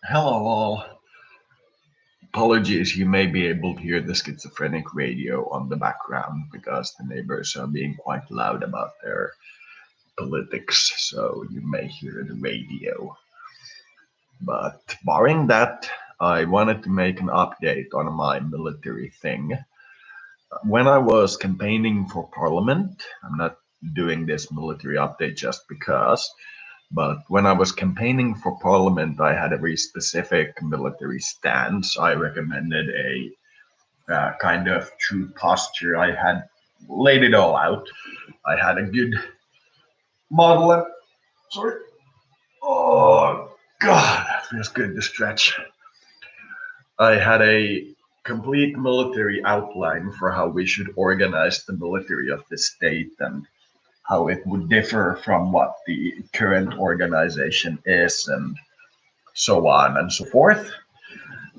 Hello all. Apologies, you may be able to hear the schizophrenic radio on the background because the neighbors are being quite loud about their politics, so you may hear the radio. But barring that, I wanted to make an update on my military thing. When I was campaigning for parliament, I'm not doing this military update just because, but when I was campaigning for parliament, I had a very specific military stance. I recommended a kind of true posture. I had laid it all out. I had a good model. Sorry. Oh, God, that feels good to stretch. I had a complete military outline for how we should organize the military of the state and how it would differ from what the current organization is, and so on and so forth.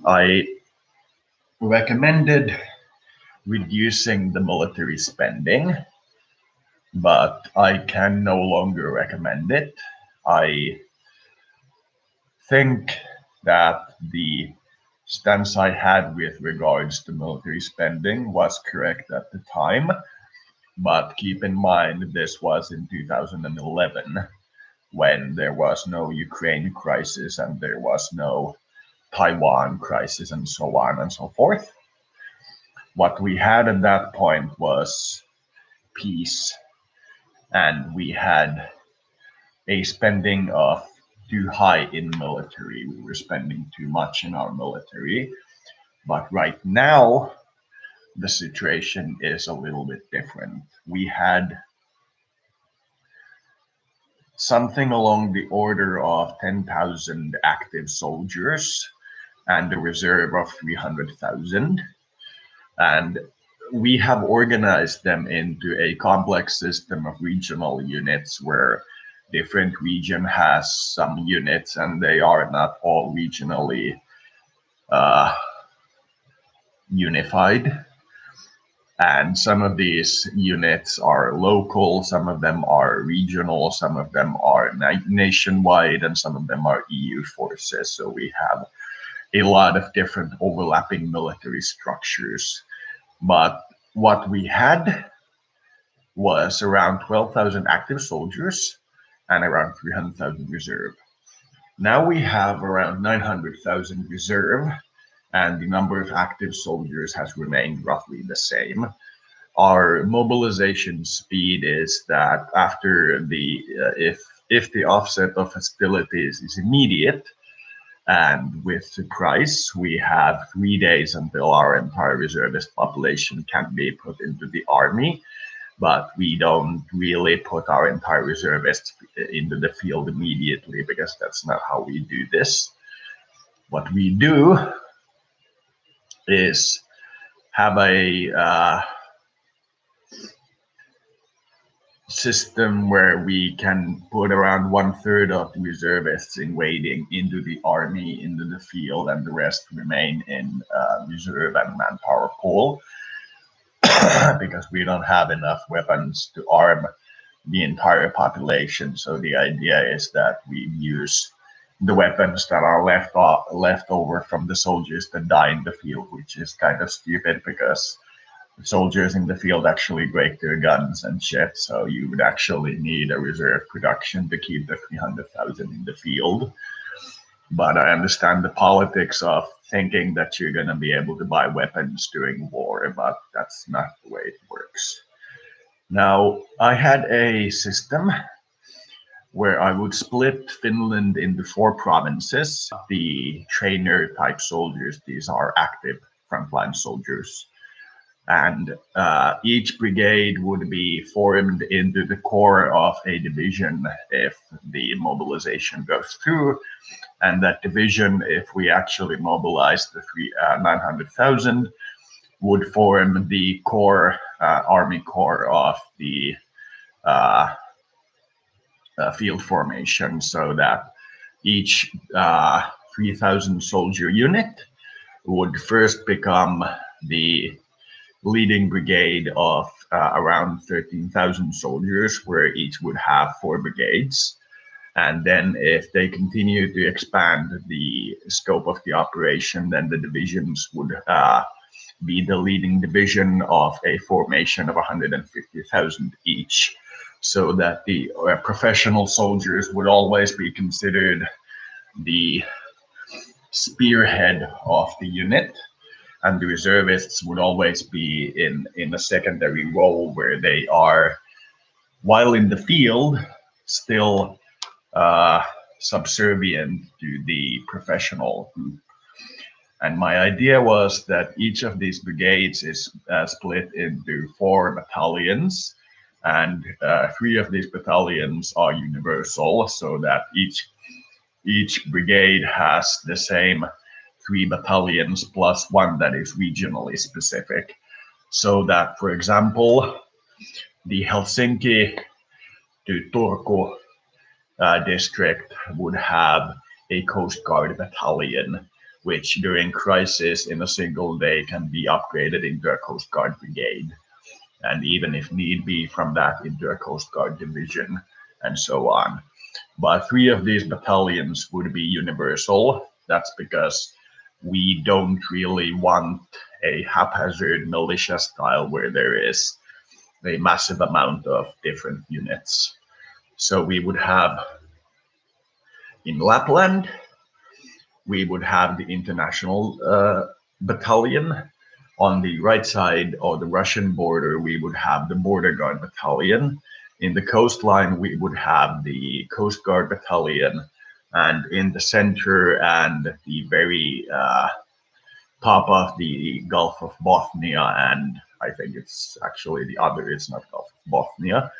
I recommended reducing the military spending, but I can no longer recommend it. I think that the stance I had with regards to military spending was correct at the time, but keep in mind this was in 2011 when there was no Ukraine crisis and there was no Taiwan crisis and so on and so forth. What we had at that point was peace, and we had a spending of too high in military. We were spending too much in our military. But right now, the situation is a little bit different. We had something along the order of 10,000 active soldiers and a reserve of 300,000. And we have organized them into a complex system of regional units where different region has some units and they are not all regionally uh, unified. And some of these units are local, some of them are regional, some of them are nationwide, and some of them are EU forces. So we have a lot of different overlapping military structures. But what we had was around 12,000 active soldiers and around 300,000 reserve. Now we have around 900,000 reserve, and the number of active soldiers has remained roughly the same. Our mobilization speed is that after if the offset of hostilities is immediate, and with the price, we have 3 days until our entire reservist population can be put into the army. But we don't really put our entire reservists into the field immediately because that's not how we do this. What we do is have a system where we can put around one third of the reservists in waiting into the army, into the field, and the rest remain in reserve and manpower pool because we don't have enough weapons to arm the entire population. So the idea is that we use the weapons that are left over from the soldiers that die in the field, which is kind of stupid because soldiers in the field actually break their guns and shit. So you would actually need a reserve production to keep the 300,000 in the field. But I understand the politics of thinking that you're going to be able to buy weapons during war, but that's not the way it works. Now, I had a system where I would split Finland into four provinces. The trainer type soldiers, these are active frontline soldiers. And each brigade would be formed into the core of a division if the mobilization goes through. And that division, if we actually mobilize the 900,000, would form the core, army core of the uh, field formation, so that each 3,000 soldier unit would first become the leading brigade of around 13,000 soldiers, where each would have four brigades. And then if they continue to expand the scope of the operation, then the divisions would be the leading division of a formation of 150,000 each, so that the professional soldiers would always be considered the spearhead of the unit, and the reservists would always be in a secondary role where they are, while in the field, still subservient to the professional group. And my idea was that each of these brigades is split into 4 battalions, and 3 of these battalions are universal, so that each brigade has the same 3 battalions plus one that is regionally specific. So that, for example, the Helsinki to Turku district would have a Coast Guard battalion, which during crisis in a single day can be upgraded into a Coast Guard brigade, and even if need be, from that into a Coast Guard division, and so on. But 3 of these battalions would be universal. That's because we don't really want a haphazard militia style where there is a massive amount of different units. So we would have in Lapland, we would have the international battalion. On the right side of the Russian border, we would have the border guard battalion. In the coastline, we would have the Coast Guard battalion. And in the center and the very top of the Gulf of Bothnia, and I think it's actually the other, it's not Gulf of Bothnia,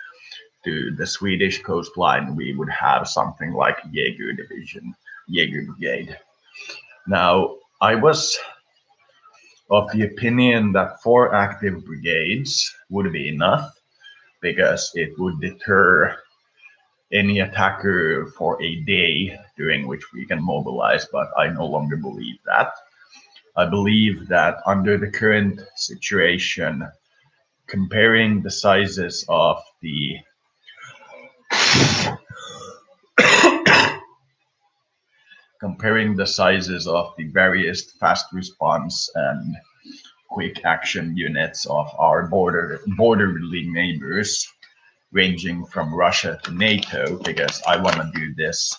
to the Swedish coastline, we would have something like Jaeger division, Jaeger brigade. Now, I was of the opinion that 4 active brigades would be enough because it would deter any attacker for a day during which we can mobilize, but I no longer believe that. I believe that under the current situation, comparing the sizes of the various fast response and quick action units of our borderly neighbors, ranging from Russia to NATO, because I want to do this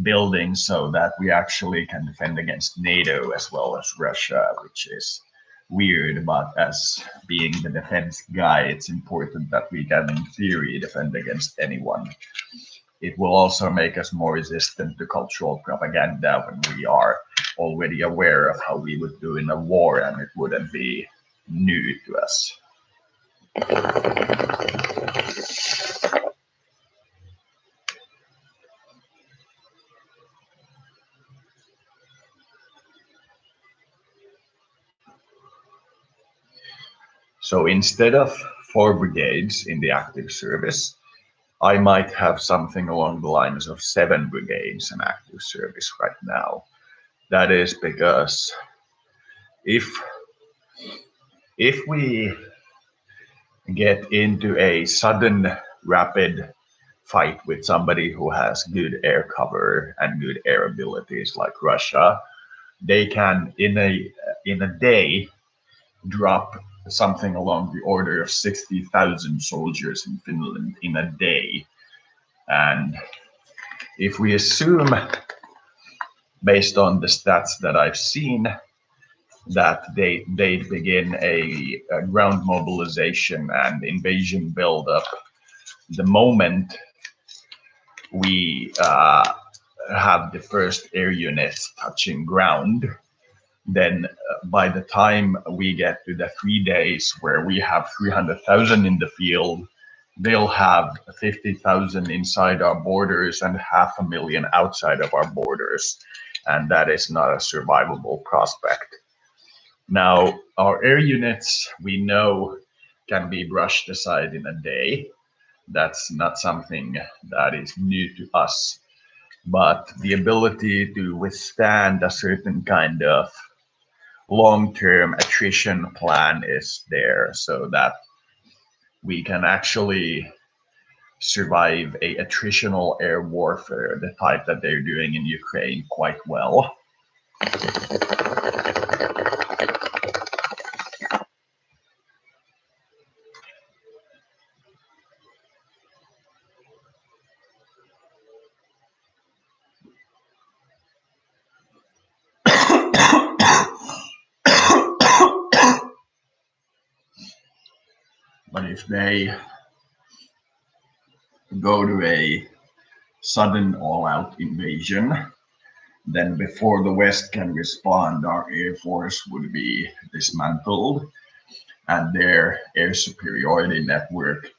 building so that we actually can defend against NATO as well as Russia, which is weird, but as being the defense guy, it's important that we can, in theory, defend against anyone. It will also make us more resistant to cultural propaganda when we are already aware of how we would do in a war, and it wouldn't be new to us. So instead of 4 brigades in the active service, I might have something along the lines of 7 brigades in active service right now. That is because if we get into a sudden rapid fight with somebody who has good air cover and good air abilities like Russia, they can in a day drop something along the order of 60,000 soldiers in Finland in a day. And if we assume, based on the stats that I've seen, that they begin a ground mobilization and invasion buildup the moment we have the first air units touching ground, then by the time we get to the 3 days where we have 300,000 in the field, they'll have 50,000 inside our borders and 500,000 outside of our borders. And that is not a survivable prospect. Now, our air units, we know, can be brushed aside in a day. That's not something that is new to us. But the ability to withstand a certain kind of long-term attrition plan is there, so that we can actually survive a attritional air warfare, the type that they're doing in Ukraine, quite well. But if they go to a sudden all-out invasion, then before the West can respond, our Air Force would be dismantled and their air superiority network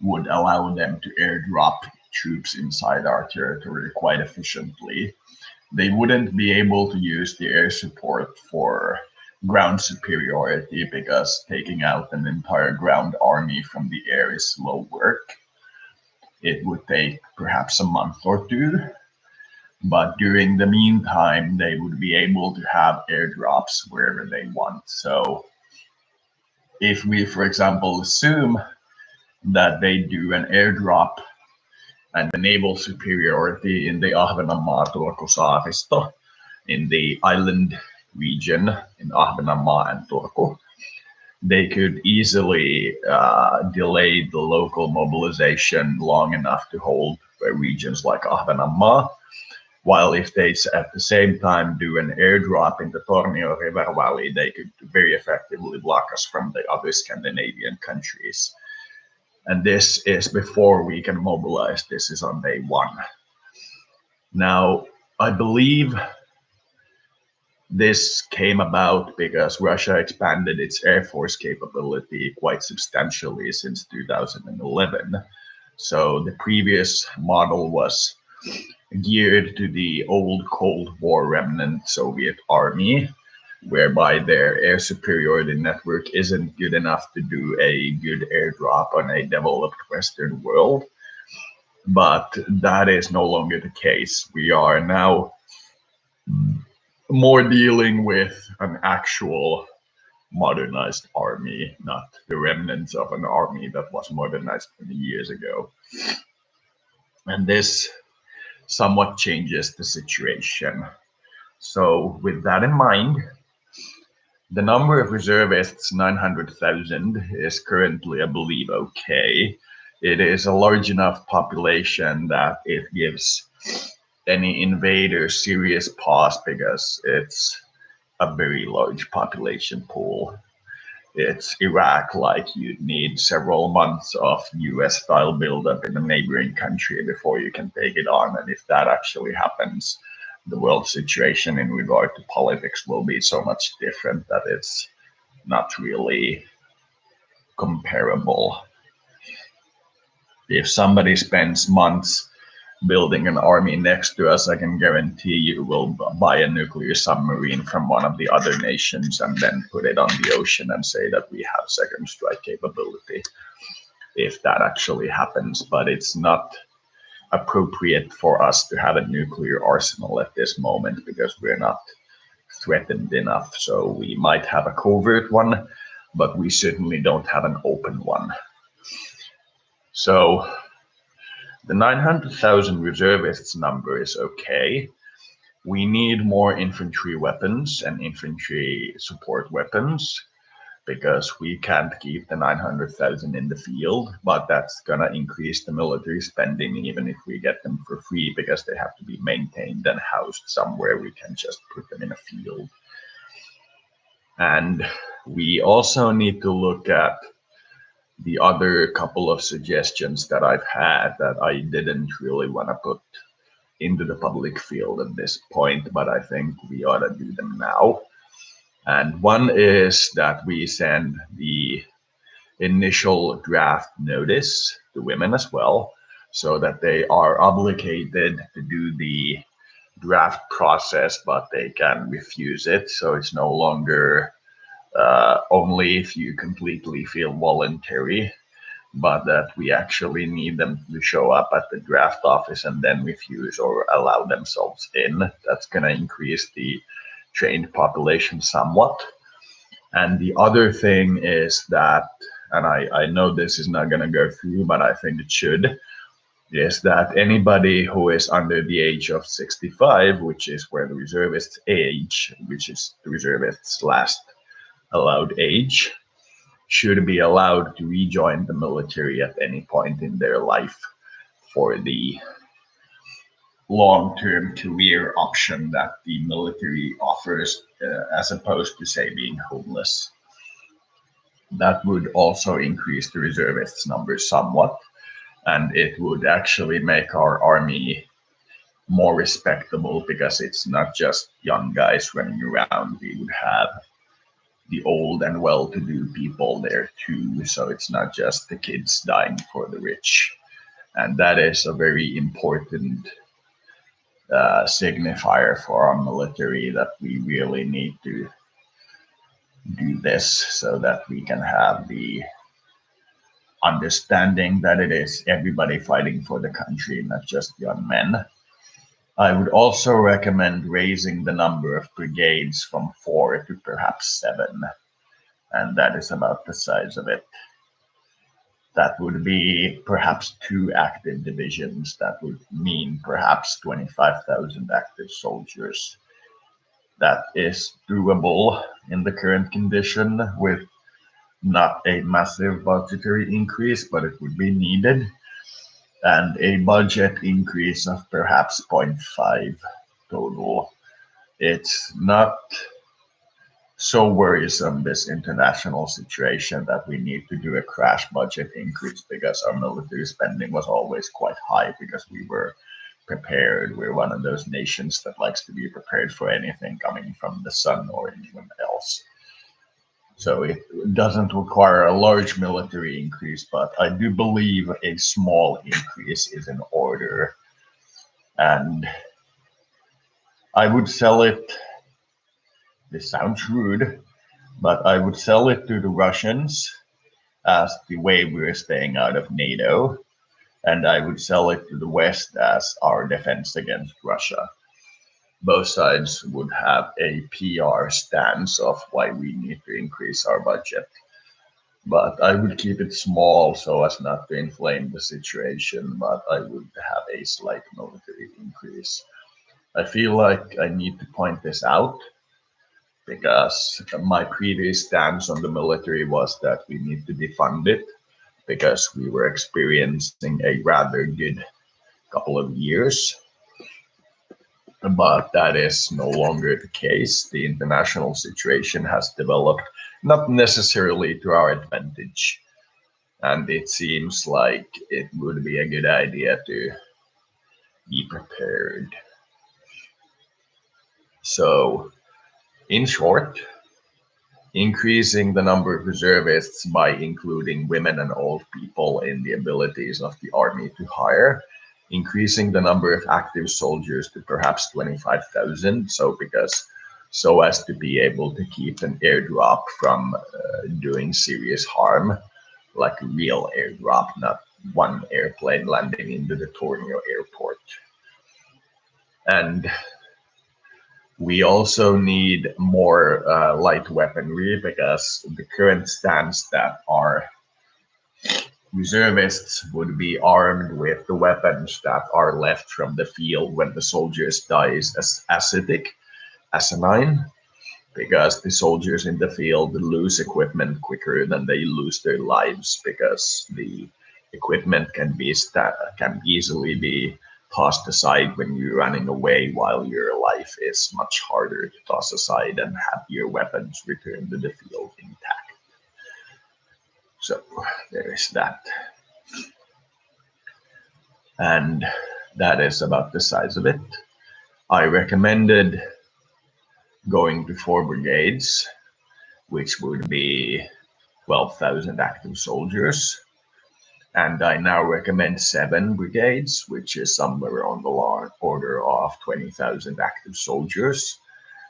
would allow them to airdrop troops inside our territory quite efficiently. They wouldn't be able to use the air support for ground superiority because taking out an entire ground army from the air is slow work. It would take perhaps a month or two, but during the meantime, they would be able to have airdrops wherever they want. So if we, for example, assume that they do an airdrop and the naval superiority in the Ahvenanmaa Turku in the island region in Ahvenanmaa and Turku, they could easily delay the local mobilization long enough to hold regions like Ahvenanmaa. While if they at the same time do an airdrop in the Tornio River Valley, they could very effectively block us from the other Scandinavian countries. And this is before we can mobilize. This is on day one. Now, I believe this came about because Russia expanded its air force capability quite substantially since 2011. So the previous model was geared to the old Cold War remnant Soviet army, whereby their air superiority network isn't good enough to do a good airdrop on a developed Western world. But that is no longer the case. We are now more dealing with an actual modernized army, not the remnants of an army that was modernized 20 years ago. And this somewhat changes the situation. So, with that in mind, the number of reservists, 900,000, is currently, I believe, okay. It is a large enough population that it gives any invader serious pause because it's a very large population pool. It's Iraq, like you'd need several months of US style buildup in a neighboring country before you can take it on. And if that actually happens, the world situation in regard to politics will be so much different that it's not really comparable. If somebody spends months building an army next to us, I can guarantee you will buy a nuclear submarine from one of the other nations and then put it on the ocean and say that we have second strike capability, if that actually happens. But it's not appropriate for us to have a nuclear arsenal at this moment because we're not threatened enough. So we might have a covert one, but we certainly don't have an open one. So the 900,000 reservists number is okay. We need more infantry weapons and infantry support weapons because we can't keep the 900,000 in the field, but that's going to increase the military spending even if we get them for free because they have to be maintained and housed somewhere. We can just put them in a field. And we also need to look at the other couple of suggestions that I've had that I didn't really want to put into the public field at this point, but I think we ought to do them now. And one is that we send the initial draft notice to women as well, so that they are obligated to do the draft process, but they can refuse it. So it's no longer only if you completely feel voluntary, but that we actually need them to show up at the draft office and then refuse or allow themselves in. That's going to increase the trained population somewhat. And the other thing is that and I know this is not going to go through, but I think it should, is that anybody who is under the age of 65, which is where the reservists age, which is the reservists' last allowed age, should be allowed to rejoin the military at any point in their life for the long-term career option that the military offers, as opposed to, say, being homeless. That would also increase the reservists' numbers somewhat, and it would actually make our army more respectable because it's not just young guys running around. We would have the old and well-to-do people there too, so it's not just the kids dying for the rich. And that is a very important signifier for our military, that we really need to do this so that we can have the understanding that it is everybody fighting for the country, not just young men. I would also recommend raising the number of brigades from 4 to perhaps 7, and that is about the size of it. That would be perhaps 2 active divisions. That would mean perhaps 25,000 active soldiers. That is doable in the current condition with not a massive budgetary increase, but it would be needed, and a budget increase of perhaps 0.5 total. It's not so worrisome, this international situation, that we need to do a crash budget increase, because our military spending was always quite high because we were prepared. We're one of those nations that likes to be prepared for anything coming from the sun or anyone else. So it doesn't require a large military increase, but I do believe a small increase is in order. And I would sell it, this sounds rude, but I would sell it to the Russians as the way we're staying out of NATO, and I would sell it to the West as our defense against Russia. Both sides would have a PR stance of why we need to increase our budget. But I would keep it small so as not to inflame the situation, but I would have a slight military increase. I feel like I need to point this out because my previous stance on the military was that we need to defund it because we were experiencing a rather good couple of years. But that is no longer the case. The international situation has developed not necessarily to our advantage. And it seems like it would be a good idea to be prepared. So, in short, increasing the number of reservists by including women and old people in the abilities of the army to hire, increasing the number of active soldiers to perhaps 25,000, so as to be able to keep an airdrop from doing serious harm, like a real airdrop, not one airplane landing into the Tornio airport. And we also need more light weaponry, because the current stance that our reservists would be armed with the weapons that are left from the field when the soldiers die is asinine, because the soldiers in the field lose equipment quicker than they lose their lives, because the equipment can easily be tossed aside when you're running away, while your life is much harder to toss aside and have your weapons returned to the field intact. So there is that. And that is about the size of it. I recommended going to 4 brigades, which would be 12,000 active soldiers. And I now recommend 7 brigades, which is somewhere on the order of 20,000 active soldiers.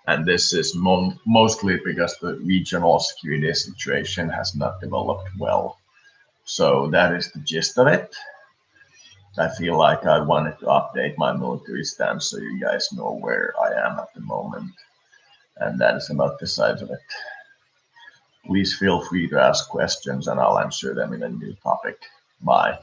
And this is mostly because the regional security situation has not developed well. So that is the gist of it. I feel like I wanted to update my military stance so you guys know where I am at the moment. And that is about the size of it. Please feel free to ask questions and I'll answer them in a new topic. Bye.